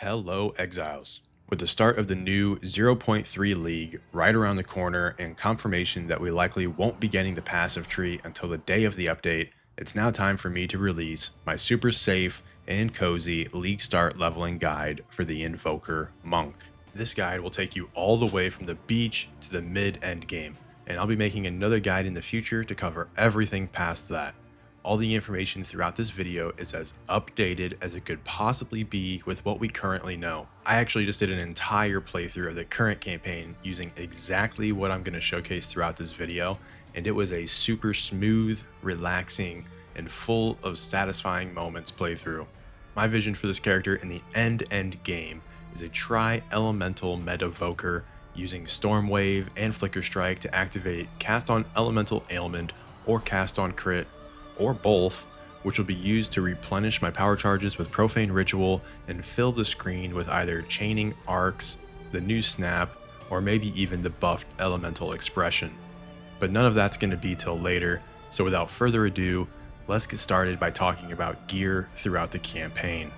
Hello, Exiles. With the start of the new 0.3 League right around the corner and confirmation that we likely won't be getting the passive tree until the day of the update, it's now time for me to release my super safe and cozy League start leveling guide for the Invoker Monk. This guide will take you all the way from the beach to the mid-end game, and I'll be making another guide in the future to cover everything past that. All the information throughout this video is as updated as it could possibly be with what we currently know. I actually just did an entire playthrough of the current campaign using exactly what I'm going to showcase throughout this video, and it was a super smooth, relaxing, and full of satisfying moments playthrough. My vision for this character in the end game is a tri-elemental meta-voker using Storm Wave and Flicker Strike to activate Cast on Elemental Ailment or Cast on Crit, or both, which will be used to replenish my power charges with Profane Ritual and fill the screen with either Chaining Arcs, the new Snap, or maybe even the buffed Elemental Expression. But none of that's going to be till later, so without further ado, let's get started by talking about gear throughout the campaign.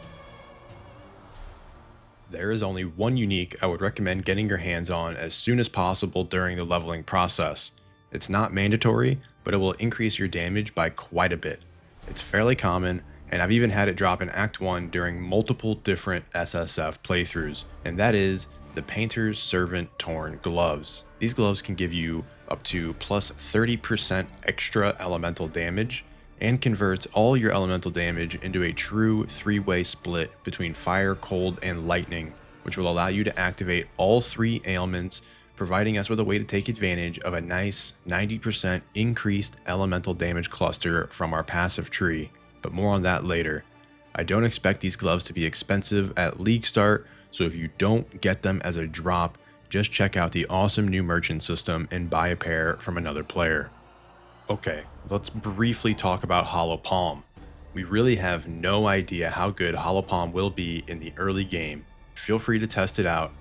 There is only one unique I would recommend getting your hands on as soon as possible during the leveling process. It's not mandatory, but it will increase your damage by quite a bit. It's fairly common, and I've even had it drop in Act 1 during multiple different SSF playthroughs, and that is the Painter's Servant Torn Gloves. These gloves can give you up to plus 30% extra elemental damage, and converts all your elemental damage into a true three-way split between fire, cold, and lightning, which will allow you to activate all three ailments, providing us with a way to take advantage of a nice 90% increased elemental damage cluster from our passive tree, but more on that later. I don't expect these gloves to be expensive at League start, so if you don't get them as a drop, just check out the awesome new merchant system and buy a pair from another player. Okay, let's briefly talk about Hollow Palm. We really have no idea how good Hollow Palm will be in the early game. Feel free to test it out.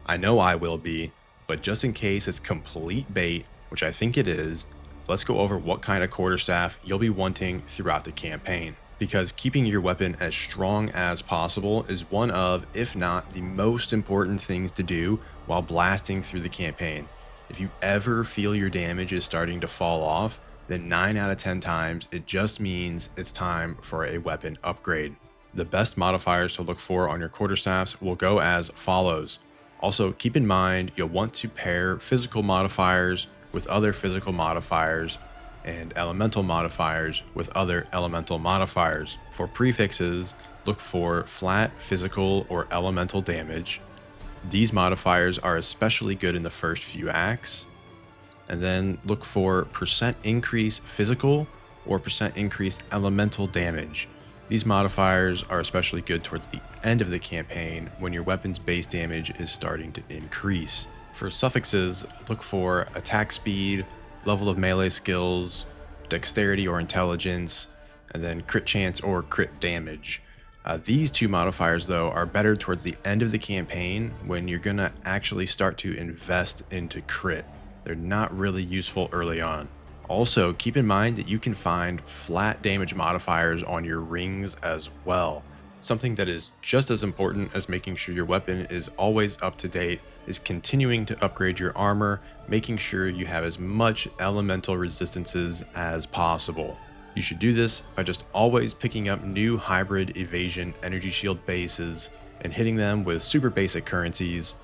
I know I will be. But just in case it's complete bait, which I think it is, let's go over what kind of quarterstaff you'll be wanting throughout the campaign. Because keeping your weapon as strong as possible is one of, if not the most important things to do while blasting through the campaign. If you ever feel your damage is starting to fall off, then 9 out of 10 times it just means it's time for a weapon upgrade. The best modifiers to look for on your quarterstaffs will go as follows. Also, keep in mind you'll want to pair physical modifiers with other physical modifiers and elemental modifiers with other elemental modifiers. For prefixes, look for flat physical or elemental damage. These modifiers are especially good in the first few acts. And then look for percent increase physical or percent increase elemental damage. These modifiers are especially good towards the end of the campaign when your weapon's base damage is starting to increase. For suffixes, look for attack speed, level of melee skills, dexterity or intelligence, and then crit chance or crit damage. These two modifiers, though, are better towards the end of the campaign when you're going to actually start to invest into crit. They're not really useful early on. Also, keep in mind that you can find flat damage modifiers on your rings as well. Something that is just as important as making sure your weapon is always up to date is continuing to upgrade your armor, making sure you have as much elemental resistances as possible. You should do this by just always picking up new hybrid evasion energy shield bases and hitting them with super basic currencies.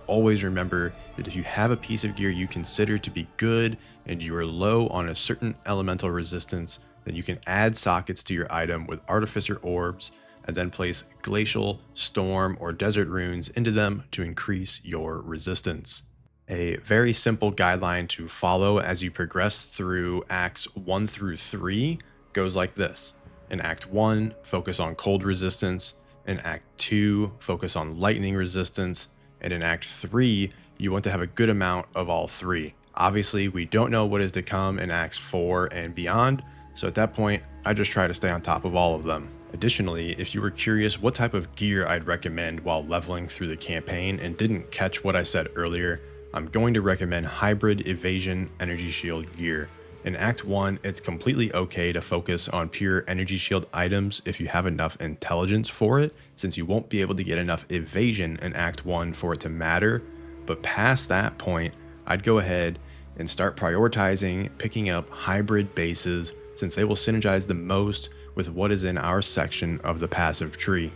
Always remember that if you have a piece of gear you consider to be good and you are low on a certain elemental resistance, then you can add sockets to your item with Artificer Orbs and then place Glacial, Storm, or Desert Runes into them to increase your resistance. A very simple guideline to follow as you progress through Acts 1 through 3 goes like this. In Act 1, focus on cold resistance. In Act 2, focus on lightning resistance. And in Act 3, you want to have a good amount of all three. Obviously, we don't know what is to come in Acts 4 and beyond, so at that point, I just try to stay on top of all of them. Additionally, if you were curious what type of gear I'd recommend while leveling through the campaign and didn't catch what I said earlier, I'm going to recommend Hybrid Evasion Energy Shield gear. In Act 1, it's completely okay to focus on pure energy shield items if you have enough intelligence for it, since you won't be able to get enough evasion in Act 1 for it to matter. But past that point, I'd go ahead and start prioritizing picking up hybrid bases, since they will synergize the most with what is in our section of the passive tree.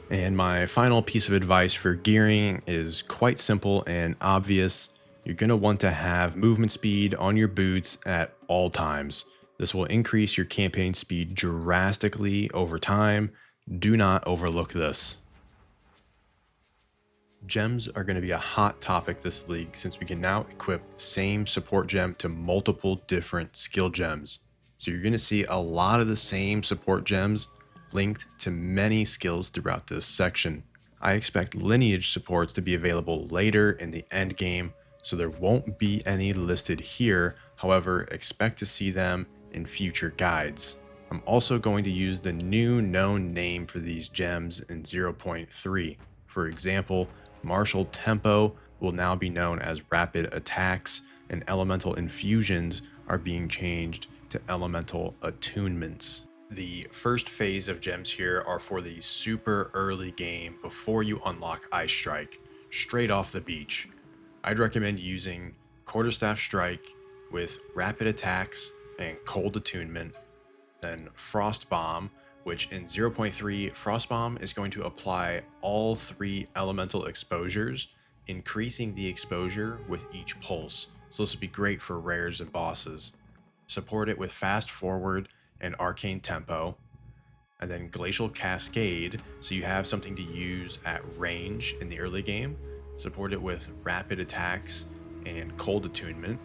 And my final piece of advice for gearing is quite simple and obvious. You're going to want to have movement speed on your boots at all times. This will increase your campaign speed drastically over time. Do not overlook this. Gems are going to be a hot topic this league, since we can now equip the same support gem to multiple different skill gems. So you're going to see a lot of the same support gems linked to many skills throughout this section. I expect lineage supports to be available later in the end game, so there won't be any listed here. However, expect to see them in future guides. I'm also going to use the new known name for these gems in 0.3. For example, martial tempo will now be known as rapid attacks, and elemental infusions are being changed to elemental attunements. The first phase of gems here are for the super early game before you unlock Ice Strike, straight off the beach. I'd recommend using Quarterstaff Strike with rapid attacks and cold attunement, then Frost Bomb, which in 0.3, Frost Bomb is going to apply all 3 elemental exposures, increasing the exposure with each pulse. So this would be great for rares and bosses. Support it with Fast Forward and Arcane Tempo, and then Glacial Cascade, so you have something to use at range in the early game. Support it with rapid attacks and cold attunement.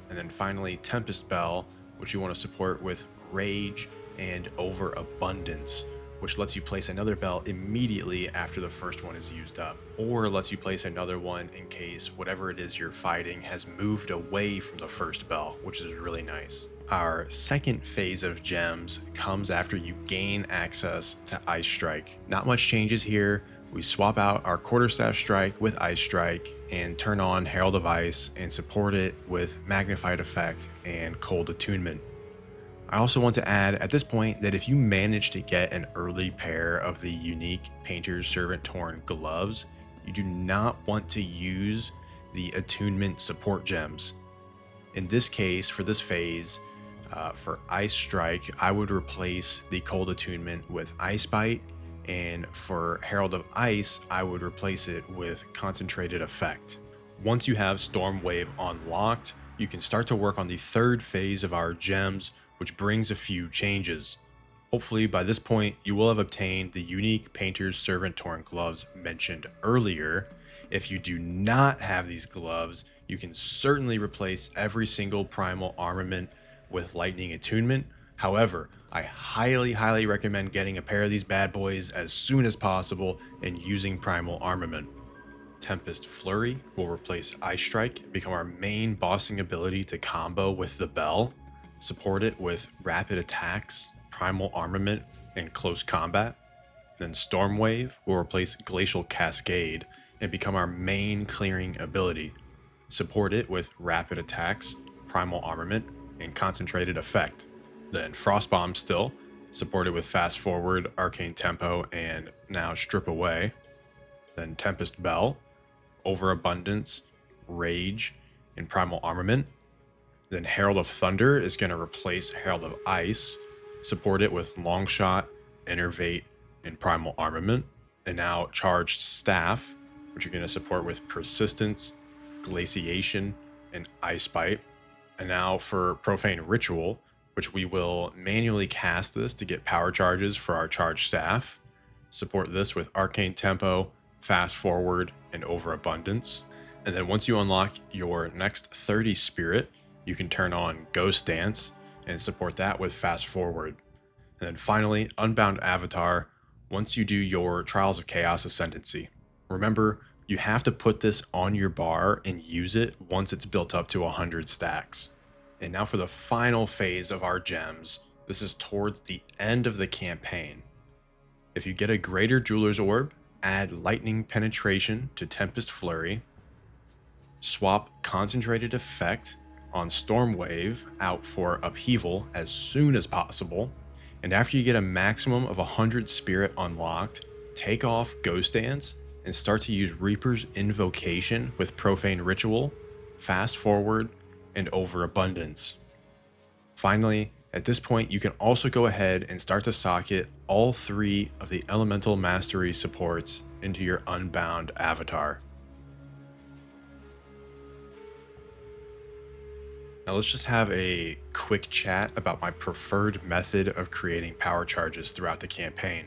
And then finally Tempest Bell, which you want to support with rage and overabundance, which lets you place another bell immediately after the first one is used up, or lets you place another one in case whatever it is you're fighting has moved away from the first bell, which is really nice. Our second phase of gems comes after you gain access to Ice Strike. Not much changes here. We swap out our Quarterstaff Strike with Ice Strike and turn on Herald of Ice and support it with Magnified Effect and Cold Attunement. I also want to add at this point that if you manage to get an early pair of the unique Painter's Servant Torn gloves, you do not want to use the attunement support gems. In this case, for this phase, for Ice Strike, I would replace the Cold Attunement with Ice Bite, and for Herald of Ice, I would replace it with Concentrated Effect. Once you have Storm Wave unlocked, you can start to work on the third phase of our gems, which brings a few changes. Hopefully by this point, you will have obtained the unique Painter's Servant Torn gloves mentioned earlier. If you do not have these gloves, you can certainly replace every single primal armament with Lightning Attunement. However, I highly recommend getting a pair of these bad boys as soon as possible and using primal armament. Tempest Flurry will replace Ice Strike and become our main bossing ability to combo with the bell. Support it with rapid attacks, primal armament, and close combat. Then Storm Wave will replace Glacial Cascade and become our main clearing ability. Support it with rapid attacks, primal armament, and concentrated effect. Then Frost Bomb still, supported with Fast Forward, Arcane Tempo, and now Strip Away. Then Tempest Bell, Overabundance, Rage, and Primal Armament. Then Herald of Thunder is going to replace Herald of Ice, support it with Longshot, Innervate, and Primal Armament. And now Charged Staff, which you're going to support with Persistence, Glaciation, and Ice Bite. And now for Profane Ritual, which we will manually cast this to get power charges for our Charged Staff. Support this with Arcane Tempo, Fast Forward, and Overabundance. And then once you unlock your next 30 Spirit, you can turn on Ghost Dance and support that with Fast Forward. And then finally, Unbound Avatar, once you do your Trials of Chaos Ascendancy. Remember, you have to put this on your bar and use it once it's built up to 100 stacks. And now for the final phase of our gems. This is towards the end of the campaign. If you get a Greater Jeweler's Orb, add Lightning Penetration to Tempest Flurry. Swap Concentrated Effect on Storm Wave out for Upheaval as soon as possible. And after you get a maximum of 100 spirit unlocked, take off Ghost Dance and start to use Reaper's Invocation with Profane Ritual, Fast Forward, and Overabundance. Finally, at this point, you can also go ahead and start to socket all 3 of the Elemental Mastery supports into your Unbound avatar. Now let's just have a quick chat about my preferred method of creating power charges throughout the campaign,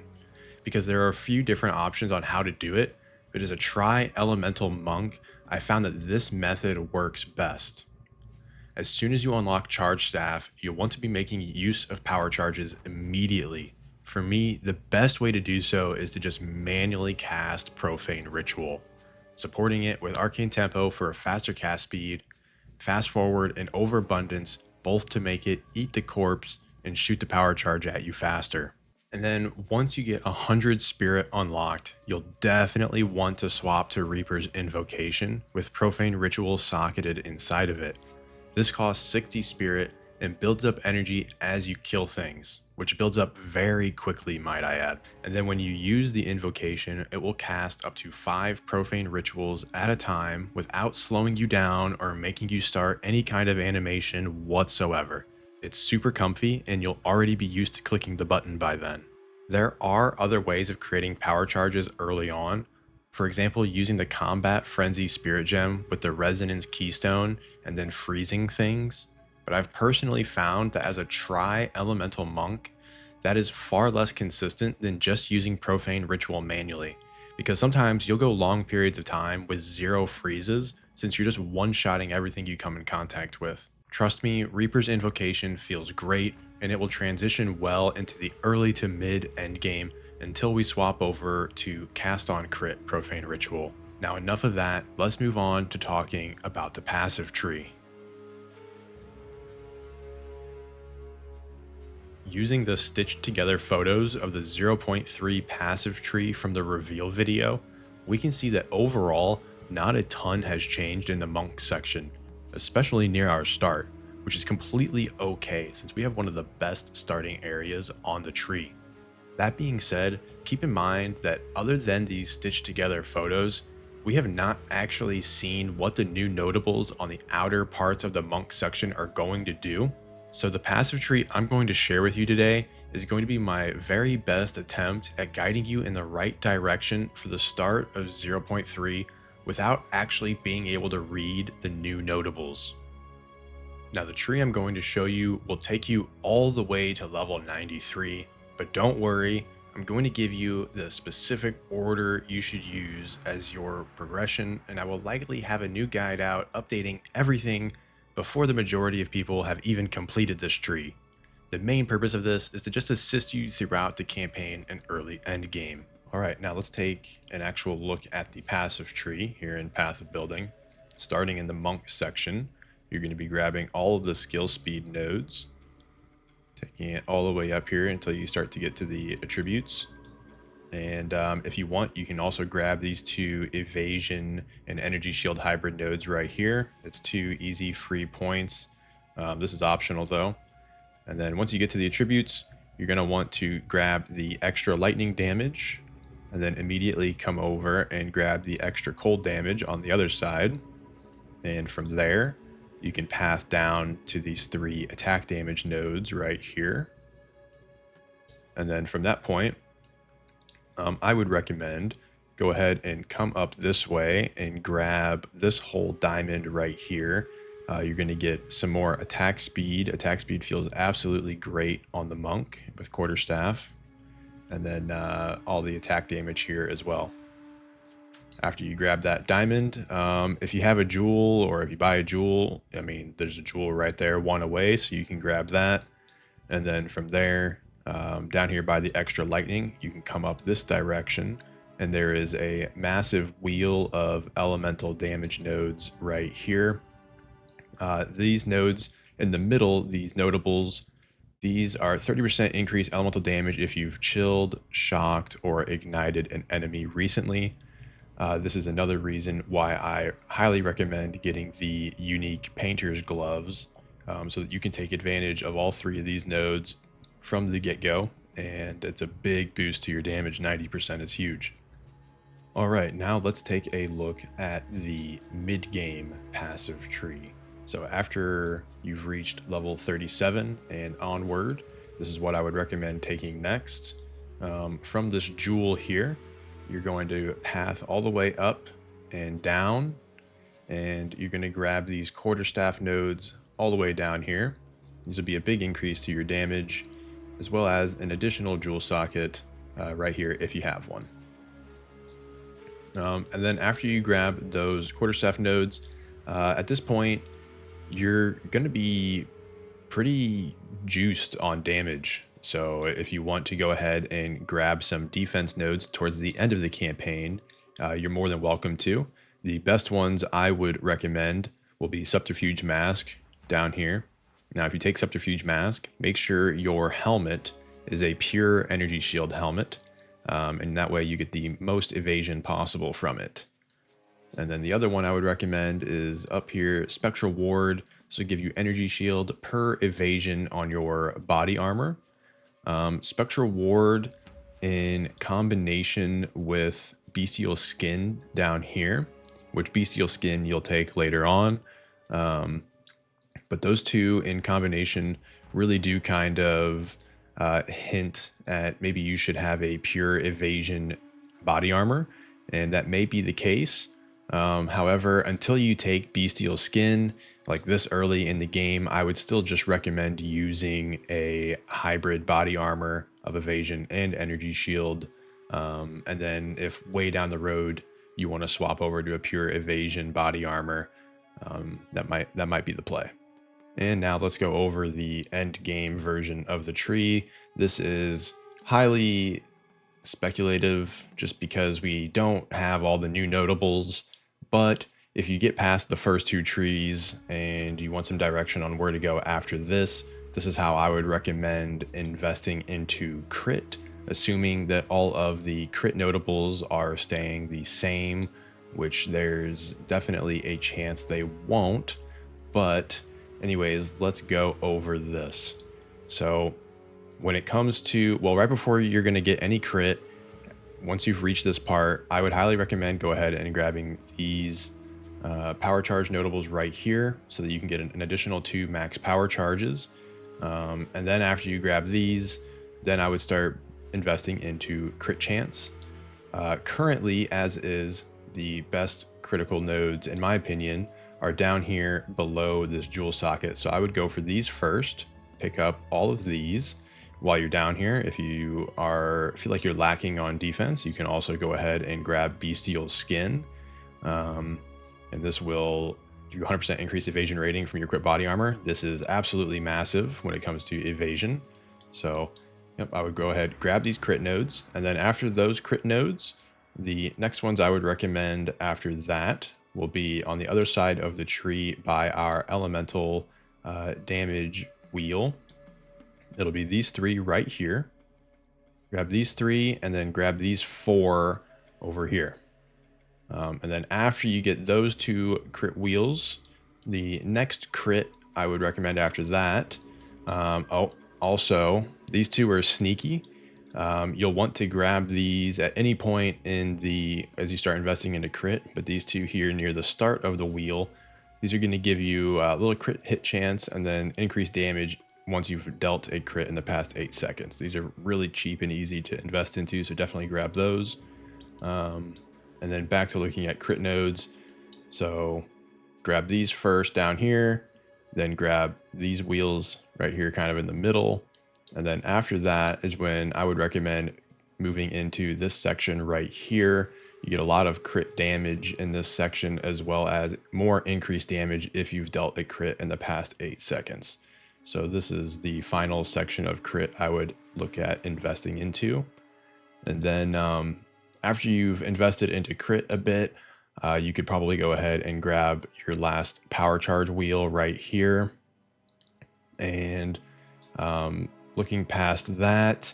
because there are a few different options on how to do it, but as a tri-elemental monk, I found that this method works best. As soon as you unlock Charge Staff, you'll want to be making use of power charges immediately. For me, the best way to do so is to just manually cast Profane Ritual, supporting it with Arcane Tempo for a faster cast speed, Fast Forward, and Overabundance, both to make it eat the corpse and shoot the power charge at you faster. And then once you get 100 spirit unlocked, you'll definitely want to swap to Reaper's Invocation with Profane Ritual socketed inside of it. This costs 60 spirit and builds up energy as you kill things, which builds up very quickly, might I add. And then when you use the invocation, it will cast up to 5 profane rituals at a time without slowing you down or making you start any kind of animation whatsoever. It's super comfy and you'll already be used to clicking the button by then. There are other ways of creating power charges early on. For example, using the Combat Frenzy Spirit Gem with the Resonance Keystone and then freezing things. But I've personally found that as a tri-elemental monk, that is far less consistent than just using Profane Ritual manually, because sometimes you'll go long periods of time with 0 freezes since you're just one-shotting everything you come in contact with. Trust me, Reaper's Invocation feels great, and it will transition well into the early to mid endgame until we swap over to Cast on Crit Profane Ritual. Now enough of that, let's move on to talking about the passive tree. Using the stitched together photos of the 0.3 passive tree from the reveal video, we can see that overall, not a ton has changed in the monk section, especially near our start, which is completely okay since we have one of the best starting areas on the tree. That being said, keep in mind that other than these stitched together photos, we have not actually seen what the new notables on the outer parts of the monk section are going to do. So the passive tree I'm going to share with you today is going to be my very best attempt at guiding you in the right direction for the start of 0.3 without actually being able to read the new notables. Now the tree I'm going to show you will take you all the way to level 93, but don't worry, I'm going to give you the specific order you should use as your progression, and I will likely have a new guide out updating everything before the majority of people have even completed this tree. The main purpose of this is to just assist you throughout the campaign and early end game. Alright, now let's take an actual look at the passive tree here in Path of Building. Starting in the monk section, you're going to be grabbing all of the skill speed nodes, taking it all the way up here until you start to get to the attributes. And if you want, you can also grab these 2 evasion and energy shield hybrid nodes right here. It's 2 easy free points. This is optional though. And then once you get to the attributes, you're going to want to grab the extra lightning damage and then immediately come over and grab the extra cold damage on the other side. And from there, you can path down to these 3 attack damage nodes right here. And then from that point, I would recommend go ahead and come up this way and grab this whole diamond right here. You're going to get some more attack speed. Attack speed feels absolutely great on the monk with quarterstaff. And then all the attack damage here as well. After you grab that diamond, if you have a jewel or if you buy a jewel, I mean, there's a jewel right there, 1 away, so you can grab that. And then from there, down here by the extra lightning, you can come up this direction, and there is a massive wheel of elemental damage nodes right here. These nodes in the middle, these notables, these are 30% increased elemental damage if you've chilled, shocked, or ignited an enemy recently. This is another reason why I highly recommend getting the unique painter's gloves, so that you can take advantage of all three of these nodes from the get-go, and it's a big boost to your damage. 90% is huge. All right, now let's take a look at the mid-game passive tree. So after you've reached level 37 and onward, this is what I would recommend taking next. From this jewel here, you're going to path all the way up and down, and you're going to grab these quarterstaff nodes all the way down here. These will be a big increase to your damage, as well as an additional jewel socket right here if you have one. And then after you grab those quarterstaff nodes, at this point, you're going to be pretty juiced on damage. So if you want to go ahead and grab some defense nodes towards the end of the campaign, you're more than welcome to. The best ones I would recommend will be Subterfuge Mask down here. Now, if you take Subterfuge Mask, make sure your helmet is a pure energy shield helmet. And that way you get the most evasion possible from it. And then the other one I would recommend is up here, Spectral Ward. This will give you energy shield per evasion on your body armor. Spectral Ward in combination with Bestial Skin down here, which Bestial Skin you'll take later on. But those two in combination really do kind of hint at maybe you should have a pure evasion body armor, and that may be the case. However, until you take Bestial Skin, like this early in the game, I would still just recommend using a hybrid body armor of evasion and energy shield. And then if way down the road you want to swap over to a pure evasion body armor, that might be the play. And now let's go over the end game version of the tree. This is highly speculative just because we don't have all the new notables, but if you get past the first two trees and you want some direction on where to go after this, this is how I would recommend investing into crit, assuming that all of the crit notables are staying the same, which there's definitely a chance they won't. But anyways, let's go over this. So when it comes to, well, right before you're going to get any crit, once you've reached this part, I would highly recommend go ahead and grabbing these power charge notables right here so that you can get an additional 2 max power charges. And then after you grab these, then I would start investing into crit chance. Currently, as is, the best critical nodes, in my opinion, are down here below this jewel socket. So I would go for these first, pick up all of these while you're down here. If you feel like you're lacking on defense, you can also go ahead and grab Bestial Skin. And this will give you 100% increased evasion rating from your crit body armor. This is absolutely massive when it comes to evasion. So yep, I would go ahead, grab these crit nodes. And then after those crit nodes, the next ones I would recommend after that will be on the other side of the tree by our elemental damage wheel. It'll be these 3 right here. Grab these 3 and then grab these 4 over here. And then after you get those 2 crit wheels, the next crit I would recommend after that. Also, these 2 are sneaky. You'll want to grab these at any point as you start investing into crit, but these 2 here near the start of the wheel, these are going to give you a little crit hit chance and then increased damage once you've dealt a crit in the past 8 seconds. These are really cheap and easy to invest into, so definitely grab those. And then back to looking at crit nodes. So grab these first down here, then grab these wheels right here kind of in the middle. And then after that is when I would recommend moving into this section right here. You get a lot of crit damage in this section, as well as more increased damage if you've dealt a crit in the past 8 seconds. So this is the final section of crit I would look at investing into. And then after you've invested into crit a bit, you could probably go ahead and grab your last power charge wheel right here. And looking past that,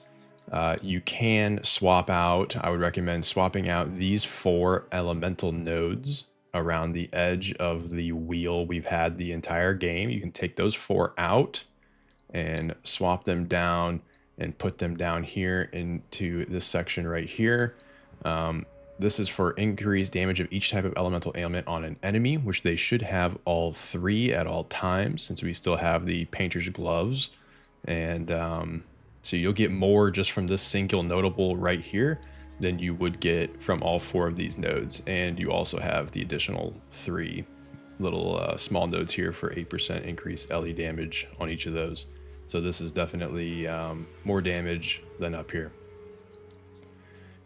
You can swap out, I would recommend swapping out these 4 elemental nodes around the edge of the wheel we've had the entire game. You can take those 4 out and swap them down and put them down here into this section right here. This is for increased damage of each type of elemental ailment on an enemy, which they should have all 3 at all times, since we still have the painter's gloves. And so you'll get more just from this single notable right here than you would get from all 4 of these nodes. And you also have the additional 3 little small nodes here for 8% increased LE damage on each of those. So this is definitely more damage than up here.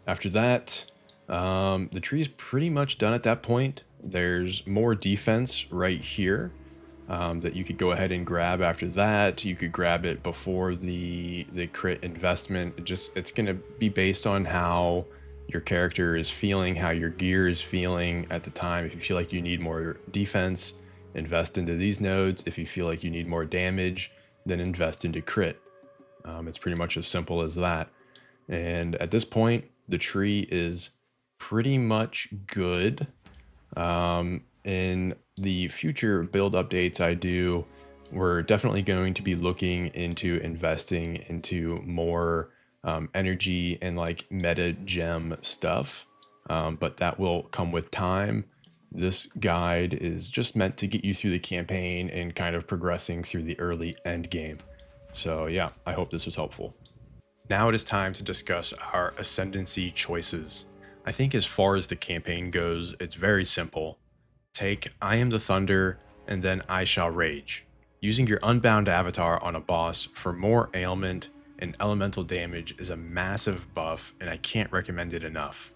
After that, the tree is pretty much done at that point. There's more defense right here that you could go ahead and grab after that. You could grab it before the crit investment. It's going to be based on how your character is feeling, how your gear is feeling at the time. If you feel like you need more defense, invest into these nodes. If you feel like you need more damage, then invest into crit. It's pretty much as simple as that. And at this point, the tree is pretty much good. In the future build updates I do, we're definitely going to be looking into investing into more energy and like meta gem stuff, but that will come with time. This guide is just meant to get you through the campaign and kind of progressing through the early end game. So yeah, I hope this was helpful. Now it is time to discuss our Ascendancy choices. I think as far as the campaign goes, it's very simple. Take I Am the Thunder and then I Shall Rage. Using your Unbound avatar on a boss for more ailment and elemental damage is a massive buff, and I can't recommend it enough.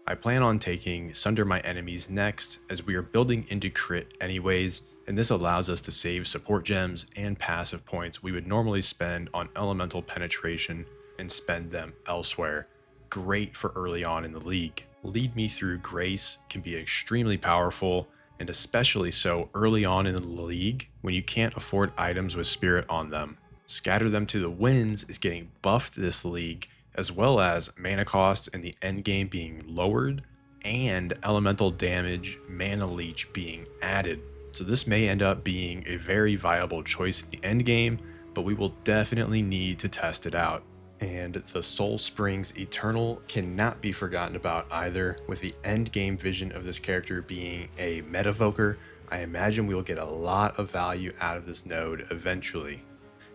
I plan on taking Sunder My Enemies next, as we are building into crit anyways, and this allows us to save support gems and passive points we would normally spend on elemental penetration and spend them elsewhere. Great for early on in the league. Lead Me Through Grace can be extremely powerful, and especially so early on in the league when you can't afford items with spirit on them. Scatter Them to the Winds is getting buffed this league, as well as mana costs in the endgame being lowered and elemental damage mana leech being added. So this may end up being a very viable choice in the endgame, but we will definitely need to test it out. And the Soul Springs Eternal cannot be forgotten about either. With the end game vision of this character being a Metavoker, I imagine we will get a lot of value out of this node eventually.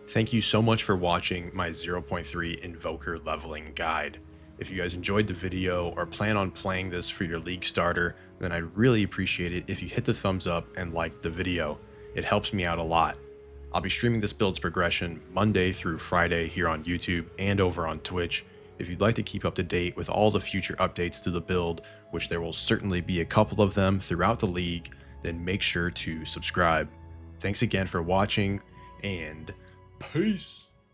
Thank you so much for watching my 0.3 Invoker leveling guide. If you guys enjoyed the video or plan on playing this for your league starter, then I'd really appreciate it if you hit the thumbs up and liked the video. It helps me out a lot. I'll be streaming this build's progression Monday through Friday here on YouTube and over on Twitch. If you'd like to keep up to date with all the future updates to the build, which there will certainly be a couple of them throughout the league, then make sure to subscribe. Thanks again for watching, and peace!